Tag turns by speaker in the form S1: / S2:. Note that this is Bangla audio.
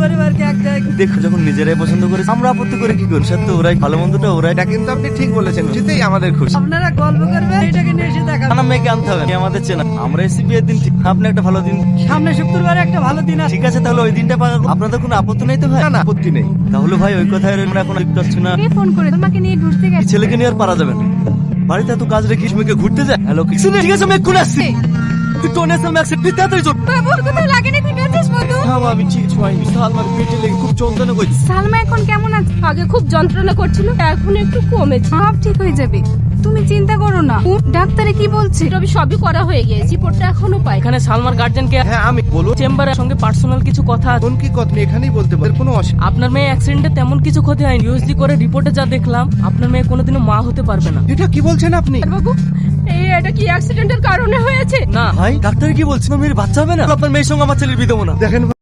S1: পরিবারকে এক জায়গায় দেখো, যখন নিজেরাই পছন্দ করে আমরা আপত্তি করে কি করি? সত্য ওরাই ভালো মন্দটা ওরাই।
S2: এটা কিন্তু আপনি ঠিক বলেছেন, সেটাই আমাদের খুশি।
S1: আপনারা গল্প করবেন, এটাকে নিয়ে এসে দেখা না, মেয়েকে আনতে হবে, আমাদের চেনা। আমরা এসে বিয়ের দিন ঠিক, আপনি একটা ভালো দিন সামনে শুক্রবারে একটা ভালো দিন আছে, ঠিক আছে? তাহলে ওই দিনটা পাকা। আপনাদের কোনো আপত্তি নেই তো ভাই?
S2: না না, আপত্তি নেই।
S1: তাহলে ভাই ওই কথায় আমরা এখন করছি না।
S3: কে ফোন করে তোমাকে নিয়ে ঘুরতে
S1: এই
S3: গেছে?
S1: ছেলেকে নিয়ে আর পারা যাবে না। বাড়িতে এত কাজ রেখে মেয়েকে ঘুরতে যায়। হ্যালো, কিছু নেই, ঠিক আছে? আমি এক্ষুনি আসছি। তুই টোনে সামনে আসছে, তুই তাড়াতাড়ি চল।
S3: বাবু কোথাও লাগেনি, ঠিক আছিস মধু?
S1: হ্যাঁ আমি ঠিক ছুঁয়াইনি, আমার পেটে লেগে খুব যন্ত্রণা করছে।
S3: সালমা এখন কেমন আছে? আগে খুব যন্ত্রণা করছিল, এখন একটু কমেছে। সব ঠিক হয়ে যাবে, তুমি চিন্তা করো না। ডাক্তারে কি বলছে?
S4: রবি সবই করা হয়ে গেছে, রিপোর্টটা এখনো পাই।
S5: এখানে সালমার গার্জিয়ানকে
S2: হ্যাঁ আমি বলুন,
S5: চেম্বারের সঙ্গে পার্সোনাল কিছু কথা আছে।
S2: কোন কি কথা আপনি এখানেই বলতে পারেন, কোনো অসুবিধা।
S5: আপনার মেয়ে অ্যাক্সিডেন্টে তেমন কিছু ক্ষতি হয়নি। ইউএসজি করে রিপোর্টে যা দেখলাম, আপনার মেয়ে কোনোদিনও মা হতে পারবে না।
S2: এটা কি বলছেন আপনি?
S4: বাবু এটা কি অ্যাক্সিডেন্টের কারণে হয়েছে?
S5: না
S1: ভাই ডাক্তার কি বলছে? মেয়ের বাচ্চা হবে না? আপনার মেয়ের সঙ্গে আমার ছেলের বিয়ে দেবো না।
S2: দেখেন